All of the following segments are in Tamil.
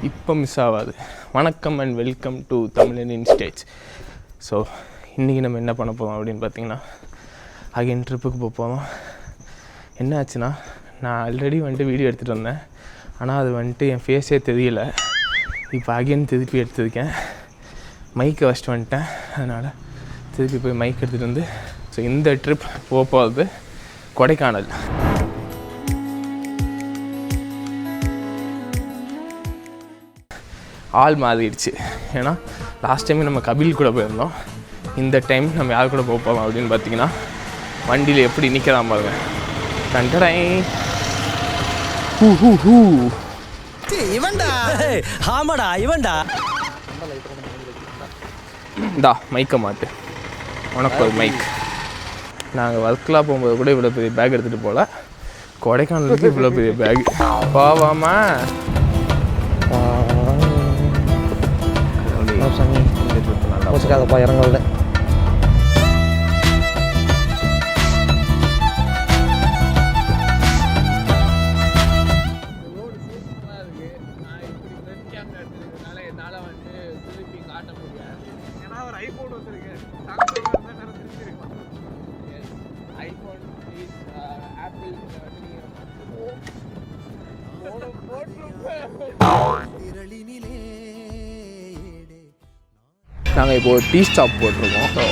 இப்போ மிஸ் ஆகாது. வணக்கம் அண்ட் வெல்கம் டு தமிழன் இன் ஸ்டேஜ். ஸோ இன்றைக்கி நம்ம என்ன பண்ண போகிறோம் அப்படின்னு பார்த்தீங்கன்னா, அகைன் ட்ரிப்புக்கு போகிறோம். என்ன ஆச்சுன்னா, நான் ஆல்ரெடி வந்துட்டு வீடியோ எடுத்துகிட்டு வந்தேன். ஆனால் அது வந்துட்டு என் ஃபேஸே தெரியல. இப்போ அகைன் திருப்பி எடுத்துருக்கேன். மைக்கை வச்சுட்டு வந்துட்டேன். அதனால் திருப்பி போய் மைக் எடுத்துகிட்டு வந்து ஸோ இந்த ட்ரிப் போகிறது கொடைக்கானல். ஆள் மாறிடுச்சு. ஏன்னா லாஸ்ட் டைம் நம்ம கபில் கூட போயிருந்தோம். இந்த டைம் நம்ம யார் கூட போகிறோம் அப்படின்னு பார்த்தீங்கன்னா, வண்டியில் எப்படி நிற்கலாம் பாருங்க. கண்டடை இவன்டா ஆமாடா இவன்டா. இந்தா மைக்கை மாற்று, உனக்கு ஒரு மைக். நாங்கள் ஒர்க்கெலாம் போகும்போது கூட இவ்வளோ பெரிய பேக் எடுத்துகிட்டு போகல. கொடைக்கானலுக்கு இவ்வளோ பெரிய பேக் போவாமா? மூச்சுக்காதப்பா இறங்கல. நாங்கள் இப்போ ஒரு டீ ஸ்டாப் போட்டிருக்கோம். ஸோ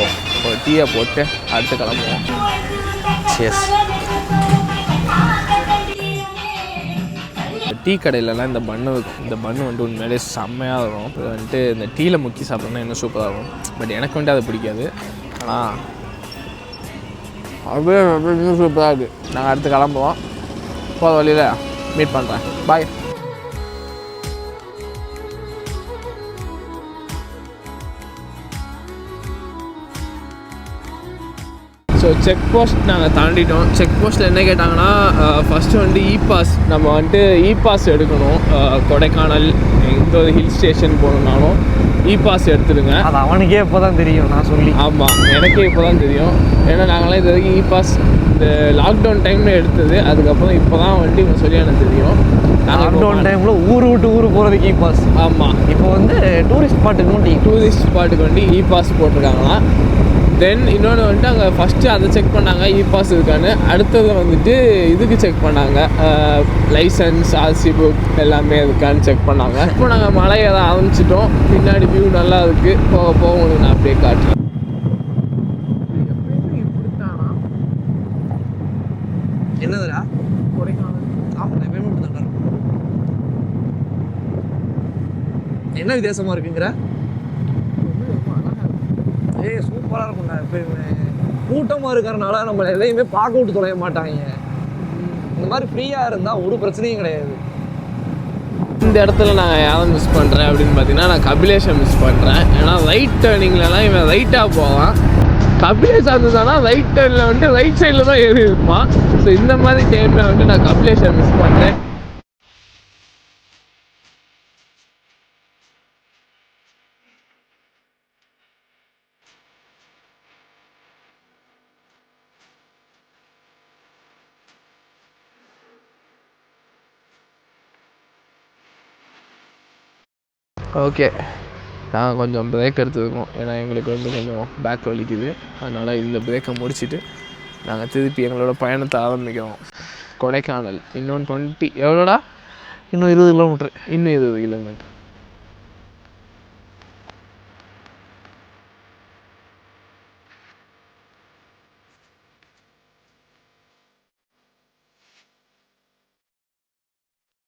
ஒரு டீயை போட்டு அடுத்து கிளம்புவோம். எஸ், டீ கடையிலலாம் இந்த பண்ணு வந்துட்டு உண்மையிலே செம்மையாக இருக்கும். இப்போ வந்துட்டு இந்த டீயில் முக்கி சாப்பிட்றோன்னா இன்னும் சூப்பராக இருக்கும். பட் எனக்கு வந்துட்டு அது பிடிக்காது. ஆனால் அப்படியே இன்னும் சூப்பராக இருக்குது. நாங்கள் அடுத்து கிளம்புவோம். போகிற வழியில் மீட் பண்ணுறேன். பாய். ஸோ செக் போஸ்ட் நாங்கள் தாண்டிட்டோம். செக் போஸ்ட்டில் என்ன கேட்டாங்கன்னா, ஃபஸ்ட்டு வந்துட்டு இ பாஸ், நம்ம வந்துட்டு இ பாஸ் எடுக்கணும். கொடைக்கானல் எந்த ஒரு ஹில் ஸ்டேஷன் போகணுன்னாலும் இ பாஸ் எடுத்துடுங்க. அது அவனுக்கே இப்போ தான் தெரியும், நான் சொல்லி. ஆமாம், எனக்கே இப்போ தான் தெரியும். ஏன்னா நாங்களாம் இது வரைக்கும் இ பாஸ் இந்த லாக்டவுன் டைமில் எடுத்தது. அதுக்கப்புறம் இப்போ தான் வந்துட்டு இவங்க சொல்லி எனக்கு தெரியும். லாக்டவுன் டைமில் ஊர் விட்டு ஊர் போகிறதுக்கு இ பாஸ். ஆமாம், இப்போ வந்து டூரிஸ்ட் ஸ்பாட்டுக்கு வந்துட்டு இ பாஸ் போட்டிருக்காங்களாம். தென் இன்னொன்று வந்துட்டு அங்கே ஃபஸ்ட்டு அதை செக் பண்ணாங்க, இ பாஸ் இருக்கான்னு. அடுத்தது வந்துட்டு இதுக்கு செக் பண்ணாங்க, லைசன்ஸ், ஆர்சி புக் எல்லாமே இருக்கான்னு செக் பண்ணாங்க. இப்போ நாங்கள் மலை ஏற ஆரம்பிச்சிட்டோம். பின்னாடி வியூ நல்லா இருக்குது. போக போக உங்களுக்கு நான் அப்படியே காட்டுறேன். என்னதுடா கொடைக்கானல்? ஆமாம், எப்பயுமே இப்படி தான் இருக்கும். என்ன வித்தியாசமாக இருக்குங்கிற? சூப்பராக இருக்கும்ண்ணா. எப்பயுமே கூட்டமாக இருக்கிறனால நம்ம எதையுமே பார்க்க விட்டு தொலைய மாட்டாங்க. இந்த மாதிரி ஃப்ரீயாக இருந்தால் ஒரு பிரச்சனையும் கிடையாது. இந்த இடத்துல நான் யாரை மிஸ் பண்ணுறேன் அப்படின்னு பார்த்தீங்கன்னா, நான் கபிலேஷை மிஸ் பண்ணுறேன். ஏன்னா ரைட் டேர்னிங்லலாம் இவன் ரைட்டாக போவான். கபிலேஷ் இருந்ததுனா ரைட் டேர்னில் வந்துட்டு ரைட் சைடில் தான் ஏறி இருப்பான். ஸோ இந்த மாதிரி டைமில் வந்துட்டு நான் கபிலேஷை மிஸ் பண்ணுறேன். ஓகே, நாங்கள் கொஞ்சம் பிரேக் எடுத்துருக்கோம். ஏன்னா எங்களுக்கு வந்து கொஞ்சம் பேக் வலிக்குது. அதனால் இந்த பிரேக்கை முடிச்சுட்டு நாங்கள் திருப்பி எங்களோட பயணத்தை ஆரம்பிக்கிறோம். கொடைக்கானல் இன்னும் 20 எவ்வளோடா? இன்னும் 20 கிலோமீட்ரு. இன்னும் 20 கிலோமீட்டர்.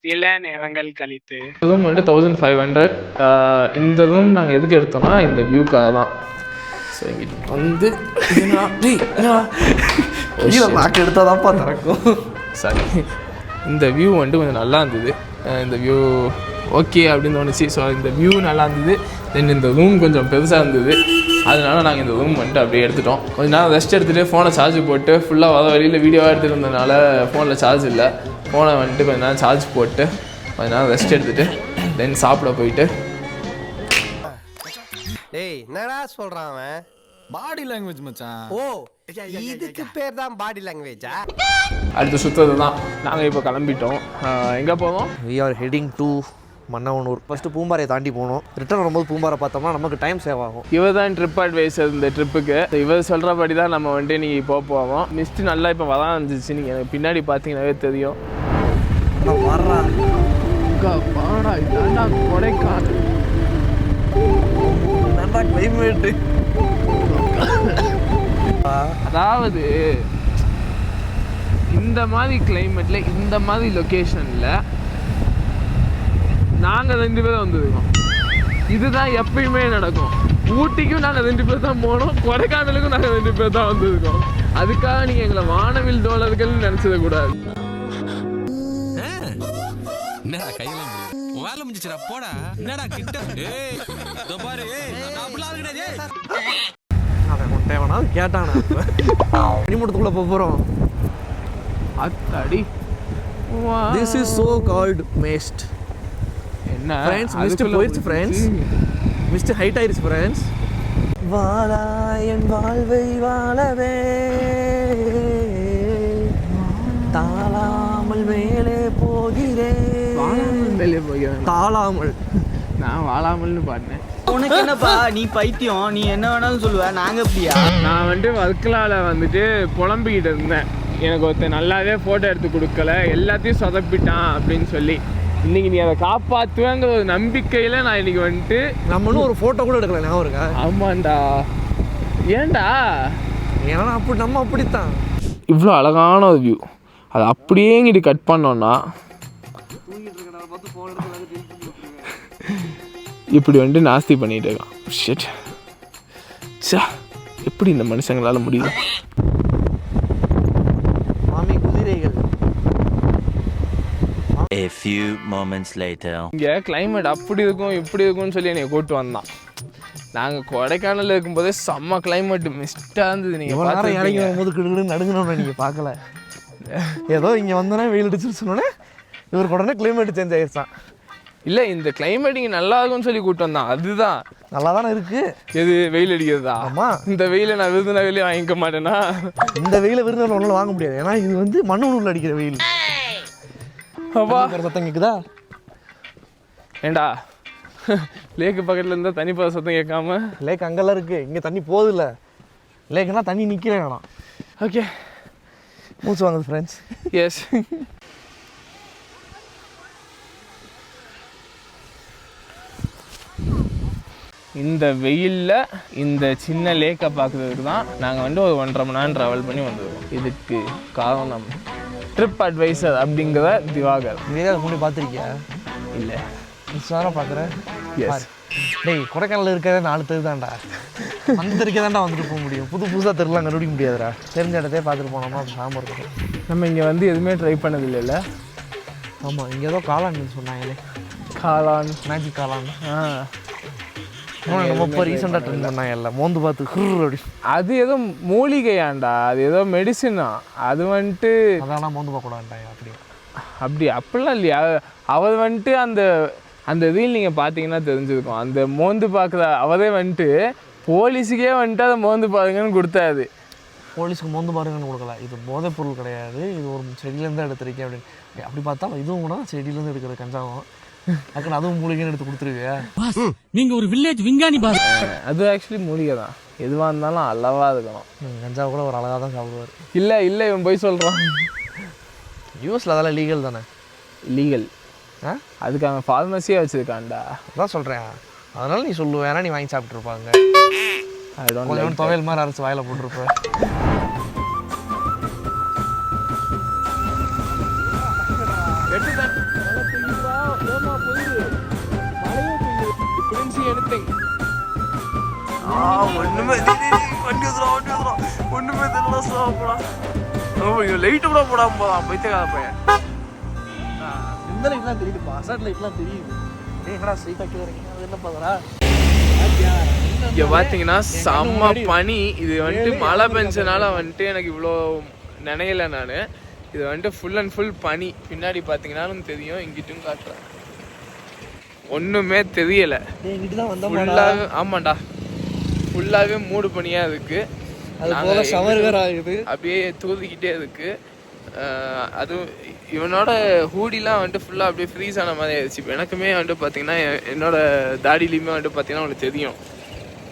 சில நேரங்கள் கழித்து ரூம் வந்துட்டு 1500. இந்த ரூம் நாங்கள் எதுக்கு எடுத்தோம்னா இந்த வியூக்காக தான். ஸோ எங்கிட்ட வந்து நாக்கு எடுத்தால் தான்ப்பா திறக்கும். சாரி, இந்த வியூ வந்துட்டு கொஞ்சம் நல்லா இருந்தது. இந்த வியூ ஓகே அப்படின்னு தோணுச்சு. ஸோ இந்த வியூ நல்லா இருந்தது. தென் இந்த ரூம் கொஞ்சம் பெருசாக இருந்தது. அதனால நாங்கள் இந்த ரூம் வந்துட்டு அப்படியே எடுத்துட்டோம். கொஞ்ச நேரம் ரெஸ்ட் எடுத்துகிட்டு ஃபோனை சார்ஜ் போட்டு ஃபுல்லாக வர வழியில் வீடியோவாக எடுத்துகிட்டு இருந்ததுனால ஃபோனில் சார்ஜ் இல்லை. ஃபோனை வந்துட்டு கொஞ்ச நேரம் சார்ஜ் போட்டு கொஞ்ச நேரம் ரெஸ்ட் எடுத்துகிட்டு தென் சாப்பிட போயிட்டு. டேய் என்னடா சொல்றான் அவன்? பாடி லாங்குவேஜ் மச்சான். ஓ இதுக்கு பேர் தான் பாடி லாங்குவேஜா? அடுத்து சுற்றுறது தான். நாங்கள் இப்போ கிளம்பிட்டோம். எங்கே போவோம்? We are heading to Mannavanur. First பூம்பாறையை தாண்டி போகணும். ரிட்டர்ன் வரும்போது பூம்பாறை பார்த்தோம்னா நமக்கு டைம் சேவ் ஆகும். இவர் தான் ட்ரிப் அட்வைசர் இந்த ட்ரிப்புக்கு. இவர் சொல்கிறபடி தான் நம்ம வந்துட்டு நீங்கள் போவோம். மிஸ்ட்டு நல்லா இப்போ வதான் இருந்துச்சு. நீங்கள் எனக்கு பின்னாடி பார்த்தீங்கன்னாவே தெரியும். வர்றா பாடா இதாண்டா கொடைக்கானல். நல்லா கிளைமேட்டு. அதாவது இந்த மாதிரி கிளைமேட்டில் இந்த மாதிரி லொக்கேஷனில் நாங்கள் 2 பேரும் வந்துருக்கோம். இதுதான் எப்பயுமே நடக்கும். ஊட்டிக்கும் நாங்கள் 2 பேர் தான் போனோம், கொடைக்கானலுக்கும் நாங்கள் 2 பேர் தான் வந்திருக்கோம். அதுக்காக நீங்கள் எங்களை வானவில் தோழர்கள் நினச்சிடக்கூடாது. என்னடா கையெல்லாம் வேலை முடிஞ்சிச்சுடா போடா. என்னடா கிட்ட பாரு அவன் முட்டை வேணாலும் கேட்டானா. பனிமூட்டத்துக்குள்ளே போகிறோம். அத்தாடி திஸ் இஸ் சோ கால்ட் மேஸ்ட். என்ன ஃப்ரெண்ட்ஸ் மிஸ்ட் போயிடுச்சு ஃப்ரெண்ட்ஸ். மிஸ்ட் ஹைட் ஆயிடுச்சு ஃப்ரெண்ட்ஸ். வாழா என் வாழ்வை வாழவே தாழாமல் மேலே போகிறேன். வாழாமல் மேலே போகிறேன். தாழாமல் நான் வாழாமல்னு பாடினேன். உனக்கு என்னப்பா நீ பைத்தியம், நீ என்ன வேணாலும் சொல்லுவ, நாங்க அப்படியா? நான் வந்துட்டு வர்க்கலால வந்துட்டு புலம்பிக்கிட்டு இருந்தேன். எனக்கு ஒருத்தர் நல்லாவே ஃபோட்டோ எடுத்து கொடுக்கல, எல்லாத்தையும் சொதப்பிட்டான் அப்படின்னு சொல்லி. இன்னைக்கு நீ அதை காப்பாற்றுவேங்கிற ஒரு நம்பிக்கையில் நான் இன்னைக்கு வந்துட்டு நம்மளும் ஒரு ஃபோட்டோ கூட எடுக்கல. ஞாபகம் இருக்கா? ஆமாண்டா. ஏன்டா? ஏன்னா அப்படி நம்ம அப்படித்தான். இவ்வளோ அழகான ஒரு வியூ, அதை அப்படியே இங்கிட்டு கட் பண்ணோன்னா இப்படி வந்துட்டு நாஸ்தி பண்ணிட்டு இருக்கான். ஷிட் சா, எப்படி இந்த மனுஷங்களால் முடியுது? மாமி குதிரைகள். A few moments later. இங்கே கிளைமேட் அப்படி இருக்கும் இப்படி இருக்கும்னு சொல்லி என்னை கூப்பிட்டு வந்தான். நாங்கள் கொடைக்கானலில் இருக்கும்போதே செம்ம கிளைமேட் மிஸ்டாக இருந்தது. நீங்கள் எவ்வளோ நேரம் இறங்கி வரும்போது கிடுக்கிடு நடுங்கணும்னு நீங்கள் பார்க்கல. ஏதோ இங்கே வந்தோன்னே வெயில் அடிச்சுன்னு சொன்னோன்னே இவருக்கு உடனே கிளைமேட் சேஞ்ச் ஆகிடுச்சான். இல்லை, இந்த கிளைமேட் இங்கே நல்லா இருக்கும்னு சொல்லி கூப்பிட்டு வந்தான். அதுதான் நல்லா தானே இருக்குது. எது வெயில் அடிக்கிறதா? ஆமாம். இந்த வெயிலை நான் விருதுநகர்லேயே வாங்கிக்க மாட்டேன்னா? இந்த வெயிலை விருதுநகர் ஒன்றும் வாங்க முடியாது. ஏன்னா இது வந்து மண்ணூரில் அடிக்கிற வெயில். அப்பா சத்தம் கேட்குதா? ஏண்டா லேக்கு பக்கத்தில் இருந்தால் தனிப்பட சத்தம் கேட்காம? லேக் அங்கெல்லாம் இருக்குது, இங்கே தண்ணி போகுதில்ல. லேக்குன்னா தண்ணி நிற்கவே வேணாம். ஓகே, மூச்சு வாங்குது ஃப்ரெண்ட்ஸ். எஸ். இந்த வெயிலில் இந்த சின்ன லேக்கை பார்க்குறதுக்கு தான் நாங்கள் வந்து ஒரு 1.5 மணி நேரம் ட்ராவல் பண்ணி வந்துடுவோம். இதுக்கு காரணம் ட்ரிப் அட்வைசர் அப்படிங்கிற திவாகர். இதே முன்னாடி பார்த்துருக்கியா? இல்லை, சாரம் பார்க்குறேன். எஸ். டேய், கொடைக்கானலில் இருக்கிறதே 4 தெரு தான்டா. அந்த தெருக்கே தான்டா வந்துட்டு போக முடியும். புதுசாக தெருலாம் கண்டுபிடிக்க முடியாதுடா. தெரிஞ்ச இடத்தையே பார்த்துட்டு போனோம்னா அது சாம இருக்கும். நம்ம இங்கே வந்து எதுவுமே ட்ரை பண்ணது இல்லைல்ல? ஆமாம், இங்கே ஏதோ காளான் சொன்னாங்களே. காளான், மேஜிக் காளான். நம்ம இப்போ ரீசெண்டாக ட்ரெண்ட் பண்ணாங்க எல்லாம் மோந்து பார்த்து அப்படி. அது ஏதோ மூலிகையாண்டா, அது ஏதோ மெடிசினா. அது வந்துட்டு அதெல்லாம் மோந்து பார்க்கக்கூடாண்டாங்க. அப்படிலாம் இல்லையா? அவர் வந்துட்டு அந்த ரீல் நீங்கள் பார்த்தீங்கன்னா தெரிஞ்சிருக்கும். அந்த மோந்து பார்க்குற அவரே வந்துட்டு போலீஸுக்கே வந்துட்டு அதை மோந்து பாருங்கன்னு கொடுத்தாது. போலீஸுக்கு மோந்து பாருங்கன்னு கொடுக்கல. இது போதைப் பொருள் கிடையாது, இது ஒரு செடியிலேருந்து எடுத்துருக்கேன் அப்படின்னு. அப்படி பார்த்தா இதுவும் கூட செடியிலேருந்து எடுக்கிற கஞ்சாவும் அதுக்கு அதுவும் மூலிகைன்னு எடுத்து கொடுத்துருவியா? நீங்க ஒரு வில்லேஜ் விஞ்ஞானி பாரு. அது ஆக்சுவலி மூலிகை தான். எதுவாக இருந்தாலும் அளவாக இருக்கணும். கஞ்சாவை கூட ஒரு அழகாக தான் சாப்பிடுவார். இல்லை இவன் போய் சொல்கிறான். யூஎஸில் அதெல்லாம் லீகல் தானே? லீகல். அதுக்கு அவன் ஃபார்மசியே வச்சுருக்கான்டா. அதான் சொல்கிறேன். அதனால நீ சொல்லுவேன், ஏன்னா நீ வாங்கி சாப்பிட்ருப்பாங்க. கொஞ்சம் துவையல் மாதிரி அரைச்சி வாயில் போட்டிருப்பேன். ஒன்றுமே தெரியல சாப்பிடா. லைட்டு கூட போடாம போதான் பைத்தியக்கார பையன். இந்த லைட்லாம் தெரியுதுப்பா, அசாட் லைட்லாம் தெரியுது. என்னடா ஸ்ட்ரைட்டாக கேட்குறீங்க? அது என்ன பாக்குறா? இங்கே பார்த்தீங்கன்னா செம்ம பனி. இது வந்துட்டு மழை பெஞ்சனால வந்துட்டு எனக்கு இவ்வளோ நினையலை நான். இது வந்துட்டு ஃபுல் அண்ட் ஃபுல் பனி. பின்னாடி பார்த்தீங்கன்னாலும் தெரியும், இங்கிட்டும் காட்டுறேன். ஒன்றுமே தெரியலை. ஃபுல்லாகவே ஆமாண்டா, ஃபுல்லாகவே மூடு பனியாக இருக்குது. ஷவர் வேற ஆகுது, அப்படியே தூதிக்கிட்டே இருக்குது. அதுவும் இவனோட ஹூடிலாம் வந்துட்டு ஃபுல்லாக அப்படியே ஃப்ரீஸ் ஆன மாதிரி ஆயிடுச்சு. இப்போ எனக்குமே வந்துட்டு பார்த்தீங்கன்னா என்னோட தாடிலையுமே வந்துட்டு பார்த்தீங்கன்னா உங்களுக்கு தெரியும்.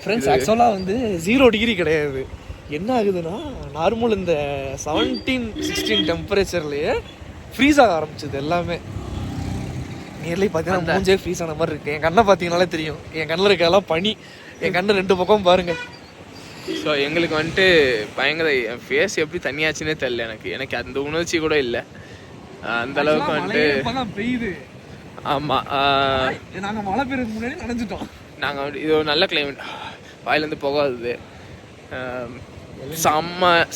ஃப்ரெண்ட்ஸ் ஆக்சுவலாக வந்து 0 டிகிரி கிடையாது. என்ன ஆகுதுன்னா நார்மல் இந்த 17-16 டெம்பரேச்சர்லேயே ஃப்ரீஸ் ஆக ஆரம்பிச்சது எல்லாமே. நியர்லி பார்த்தீங்கன்னா மூஞ்சே ஃப்ரீஸ் ஆன மாதிரி இருக்குது. என் கண்ணை பார்த்தீங்கனாலே தெரியும். என் கண்ணில் இருக்கெல்லாம் பனி. என் கண்ணு 2 பக்கம் பாருங்கள். ஸோ எங்களுக்கு வந்துட்டு பயங்கர என் ஃபேஸ் எப்படி தனியாச்சுன்னே தெரில. எனக்கு அந்த உணர்ச்சி கூட இல்லை. அந்த அளவுக்கு வந்துட்டு பெய்யுது. ஆமாம், நாங்கள் மழை பெய்யறதுக்கு முன்னாடி நனைஞ்சிட்டோம். நாங்கள் வந்து இது ஒரு நல்ல கிளைமேட். வாயிலேருந்து போகாது.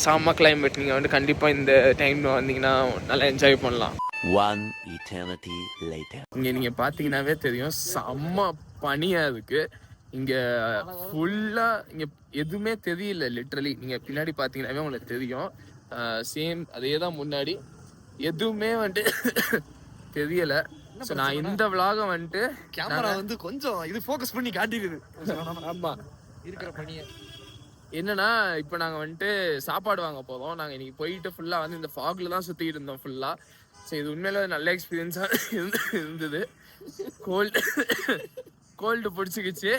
செம்ம கிளைமேட். நீங்கள் வந்து கண்டிப்பாக இந்த டைமில் வந்தீங்கன்னா நல்லா என்ஜாய் பண்ணலாம். One eternity later. இங்கே நீங்கள் பார்த்தீங்கன்னாவே தெரியும், செம்ம பனியாக இருக்குது. இங்கே ஃபுல்லாக இங்கே எதுவுமே தெரியல. லிட்ரலி நீங்கள் பின்னாடி பார்த்தீங்கன்னாவே உங்களுக்கு தெரியும். சேம் அதே தான் முன்னாடி எதுவுமே வந்துட்டு தெரியலை. ஸோ நான் இந்த விலாகை வந்துட்டு கேமரா வந்து கொஞ்சம் இது ஃபோக்கஸ் பண்ணி காட்டிடுது. ஆமாம் இருக்கிற பனியை என்னன்னா, இப்போ நாங்கள் வந்துட்டு சாப்பாடு வாங்க போகிறோம். நாங்கள் இன்றைக்கி போயிட்டு ஃபுல்லாக வந்து இந்த ஃபாகில் தான் சுற்றிக்கிட்டு இருந்தோம் ஃபுல்லாக. ஸோ இது உண்மையில நல்ல எக்ஸ்பீரியன்ஸாக இருந்தது. கோல்டு பிடிச்சிக்கிச்சு.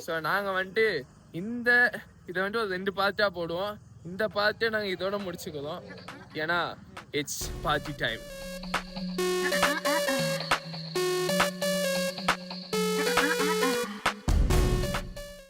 ஸோ நாங்கள் வந்துட்டு இதை வந்துட்டு ஒரு 2 பார்ட்டாக போடுவோம். இந்த பார்ட்டை நாங்கள் இதோட முடிச்சுக்கிறோம். ஏன்னா இட்ஸ் பார்ட்டி டைம்.